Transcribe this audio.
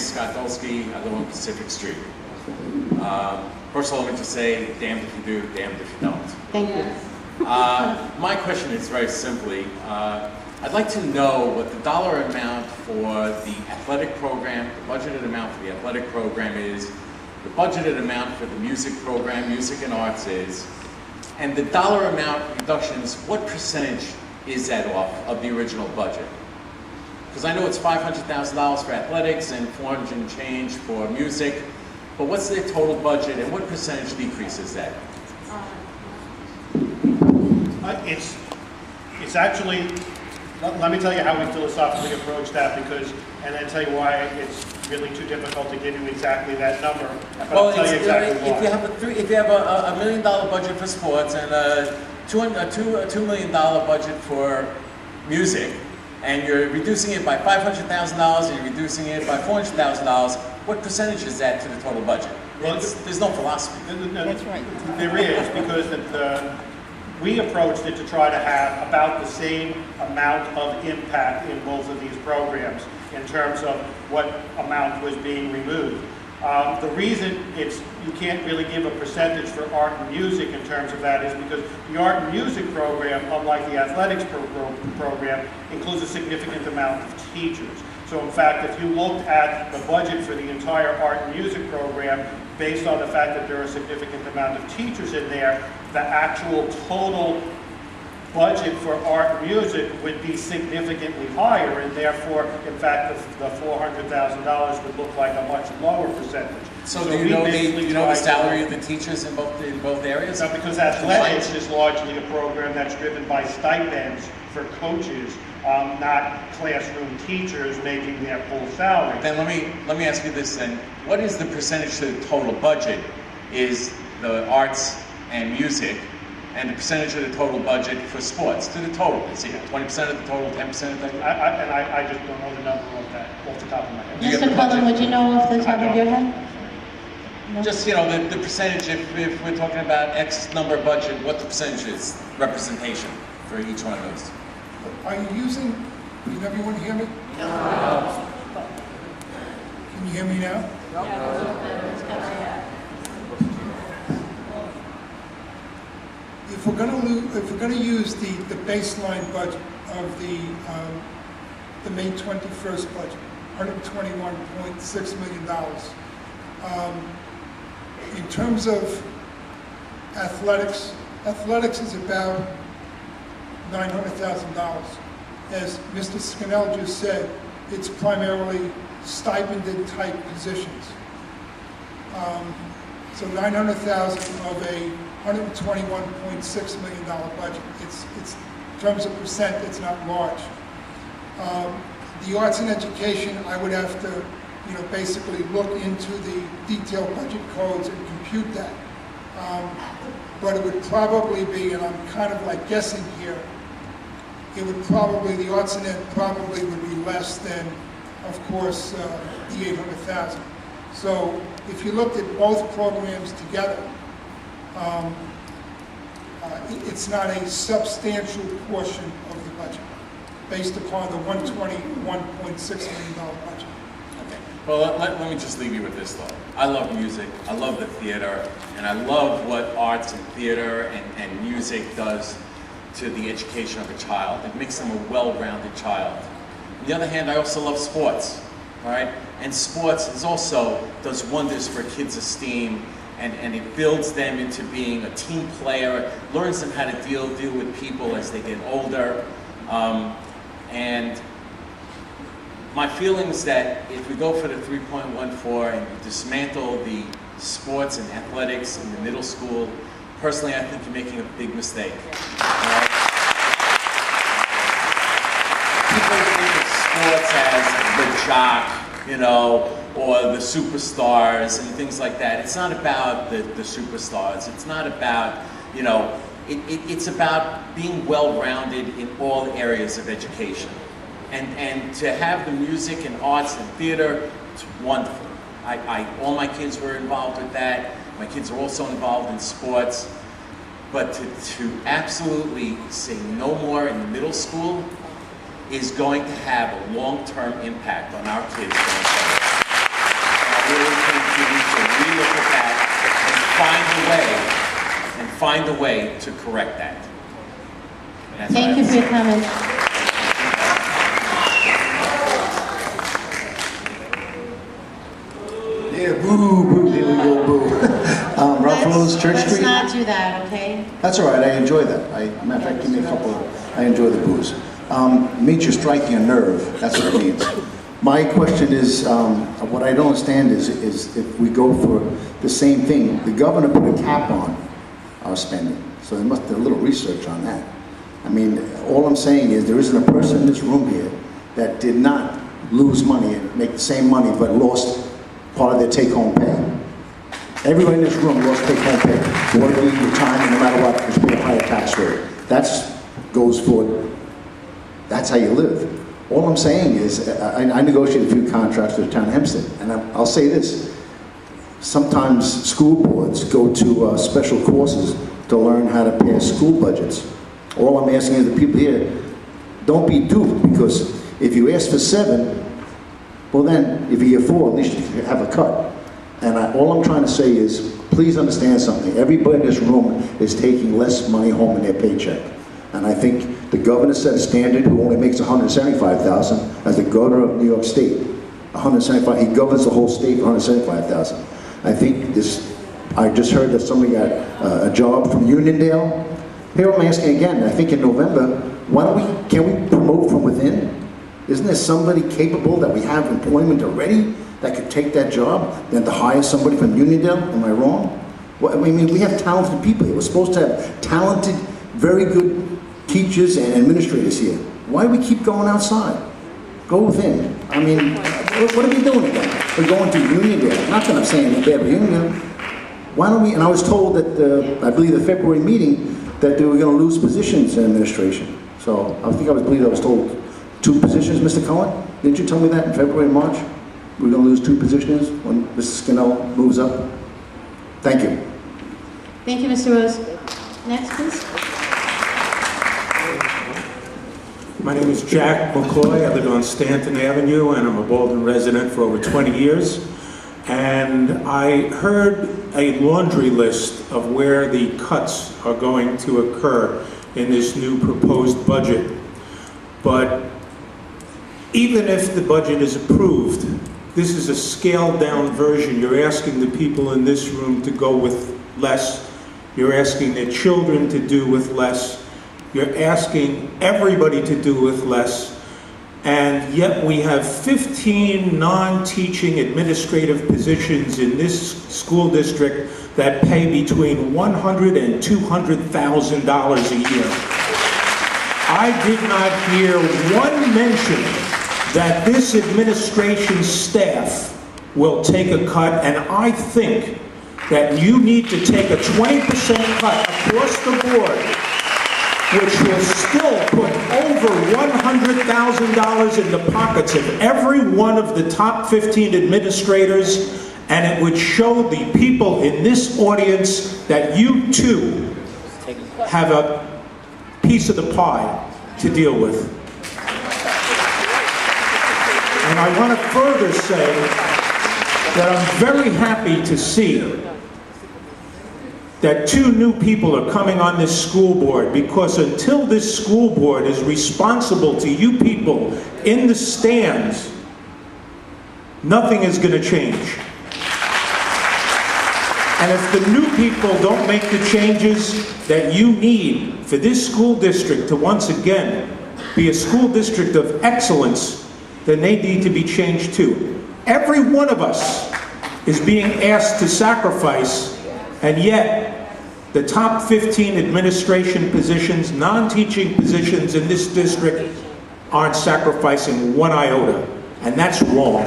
Scott Dolsky. I live on Pacific Street. First of all, let me just say, damned if you do, damned if you don't. Thank you. My question is very simply, I'd like to know what the dollar amount for the athletic program, the budgeted amount for the athletic program is, the budgeted amount for the music program, music and arts is, and the dollar amount reductions, what percentage is that off of the original budget? Because I know it's $500,000 for athletics and 400 and change for music, but what's the total budget and what percentage decrease is that? It's actually, let me tell you how we philosophically approach that, because, and then tell you why it's really too difficult to give you exactly that number. But Well, I'll tell you exactly if you why. have if you have a $1 million budget for sports and a $2 million budget for music, and you're reducing it by $500,000 and you're reducing it by $400,000, what percentage is that to the total budget? Well, there's no philosophy. That's right. There is, because we approached it to try to have about the same amount of impact in both of these programs in terms of what amount was being removed. The reason you can't really give a percentage for art and music in terms of that is because the art and music program, unlike the athletics program, includes a significant amount of teachers. So in fact, if you looked at the budget for the entire art and music program, based on the fact that there are a significant amount of teachers in there, the actual total budget for art and music would be significantly higher, and therefore, in fact, the $400,000 would look like a much lower percentage. So do you know the salary of the teachers in both areas? No, because athletics is largely a program that's driven by stipends for coaches, not classroom teachers making their full salary. Then let me ask you this then. What is the percentage to the total budget is the arts and music, and the percentage of the total budget for sports to the total? Is it 20% of the total, 10% of the total? I just don't know the number of that off the top of my head. Do you have Mr. the Cullen, budget? would you know off the top of your head? No? Just, the percentage, if we're talking about X number budget, what the percentage is, representation for each one of those? Are you using, can everyone hear me? No. Can you hear me now? If we're going to use the baseline budget of the May 21st budget, $121.6 million. In terms of athletics is about $900,000. As Mr. Scannell just said, it's primarily stipended type positions. So $900,000 of a $121.6 million budget. It's in terms of percent, it's not large. The arts and education, I would have to, basically look into the detailed budget codes and compute that. But it would probably be, and I'm kind of like guessing here, it would probably, the arts and ed probably would be less than, of course, the $800,000. So if you looked at both programs together, it's not a substantial portion of the budget based upon the $121.6 million budget. Okay. Well, let me just leave you with this thought. I love music, I love the theater, and I love what arts and theater and music does to the education of a child. It makes them a well-rounded child. On the other hand, I also love sports, all right? And sports does wonders for kids' esteem, and it builds them into being a team player, learns them how to deal with people as they get older. And my feeling is that if we go for the 3.14 and you dismantle the sports and athletics in the middle school, personally, I think you're making a big mistake. People think of sports as the jock, or the superstars and things like that. It's not about the superstars. It's not about, it's about being well-rounded in all areas of education. And to have the music and arts and theater, it's wonderful. All my kids were involved with that. My kids are also involved in sports. But to absolutely say no more in the middle school is going to have a long-term impact on our kids going forward. really think you need to relook at that and find a way to correct that. And that's Thank what I you have for to your comments. Yeah, boo, boo, here we go, boo. Ruffalo's Church Let's Street? not do that, okay? That's all right, I enjoy that. Matter of fact, give me a couple I enjoy the boos. Means you're striking a nerve, that's what it means. My question is, what I don't understand is if we go for the same thing, the governor put a cap on our spending, so there must be a little research on that. I mean, all I'm saying is there isn't a person in this room here that did not lose money and make the same money but lost part of their take-home pay. Everybody in this room lost take-home pay. So what do we retirement, no matter what, just pay a higher tax rate. That goes for, that's how you live. All I'm saying is, I negotiated a few contracts with the town of Hempstead, and I'll say this. Sometimes school boards go to special courses to learn how to pass school budgets. All I'm asking is the people here, don't be duped, because if you ask for 7, well then, if you get 4, at least you have a cut. And all I'm trying to say is, please understand something. Everybody in this room is taking less money home in their paycheck. And I think the governor set a standard who only makes $175,000 as the governor of New York State. 175, he governs the whole state for $175,000. I think this, I just heard that somebody got a job from Uniondale. Here I'm asking again, I think in November, can we promote from within? Isn't there somebody capable that we have employment already that could take that job than to hire somebody from Uniondale? Am I wrong? Well, I mean, we have talented people here. We're supposed to have talented, very good teachers and administrators here. Why do we keep going outside? Go within. I mean, what are we doing again? We're going to Uniondale. Not that I'm saying it's bad for Uniondale. Why don't we, and I was told that, I believe the February meeting, that they were going to lose positions in administration. So I believe I was told 2 positions, Mr. Cohen? Didn't you tell me that in February and March? We're going to lose 2 positions when Mr. Skinnell moves up? Thank you. Thank you, Mr. Rose. Next, please. My name is Jack McCoy. I live on Stanton Avenue, and I'm a Baldwin resident for over 20 years. And I heard a laundry list of where the cuts are going to occur in this new proposed budget. But even if the budget is approved, this is a scaled-down version. You're asking the people in this room to go with less. You're asking their children to do with less. You're asking everybody to do with less. And yet we have 15 non-teaching administrative positions in this school district that pay between $100,000 and $200,000 a year. I did not hear one mention that this administration's staff will take a cut, and I think that you need to take a 20% cut across the board, which will still put over $100,000 in the pockets of every one of the top 15 administrators, and it would show the people in this audience that you too have a piece of the pie to deal with. And I want to further say that I'm very happy to see that 2 new people are coming on this school board, because until this school board is responsible to you people in the stands, nothing is going to change. And if the new people don't make the changes that you need for this school district to once again be a school district of excellence, then they need to be changed too. Every one of us is being asked to sacrifice, and yet the top 15 administration positions, non-teaching positions in this district aren't sacrificing 1 iota, and that's wrong.